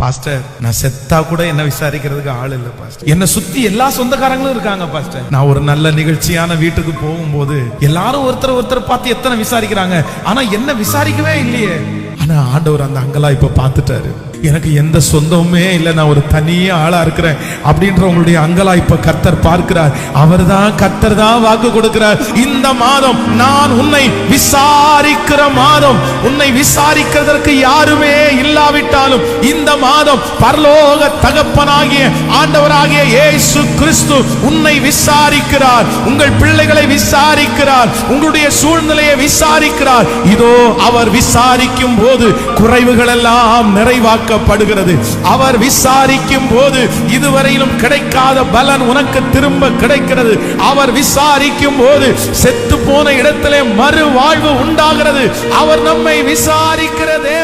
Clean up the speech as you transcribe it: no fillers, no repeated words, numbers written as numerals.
Pastor நான் செத்தா கூட என்ன விசாரிக்கிறதுக்கு ஆள் இல்ல பாஸ்டர். என்ன சுத்தி எல்லா சொந்தக்காரங்களும் இருக்காங்க பாஸ்டர். நான் ஒரு நல்ல நிகழ்ச்சியான வீட்டுக்கு போகும்போது எல்லாரும் ஒருத்தர் பார்த்து எத்தனை விசாரிக்கிறாங்க, ஆனா என்ன விசாரிக்கவே இல்லையே. ஆனா ஆண்டவர் அந்த அங்கலாய்ப்பை பார்த்துட்டாரு. எனக்கு எந்த சொந்தமுமே இல்லை, நான் ஒரு தனியே ஆளா இருக்கிறேன் அப்படின்ற உங்களுடைய அங்கலாய்ப்பை கர்த்தர் பார்க்கிறார். கர்த்தர் தான் வாக்கு கொடுக்கிறார். இந்த மாதம் நான் உன்னை விசாரிக்கிற மாதம். உன்னை விசாரிக்கிறதற்கு யாருமே இல்லாவிட்டாலும் இந்த மாதம் பரலோக தகப்பனாகிய ஆண்டவராகிய இயேசு கிறிஸ்து உன்னை விசாரிக்கிறார். உங்கள் பிள்ளைகளை விசாரிக்கிறார். உங்களுடைய சூழ்நிலையை விசாரிக்கிறார். இதோ அவர் விசாரிக்கும் போது குறைவுகள் எல்லாம் நிறைவாக்க படுகிறது. அவர் விசாரிக்கும் போது இதுவரையிலும் கிடைக்காத பலன் உனக்கு திரும்ப கிடைக்கிறது. அவர் விசாரிக்கும் போது செத்து போன இடத்திலே மறு வாழ்வு உண்டாகிறது. அவர் நம்மை விசாரிக்கிறதே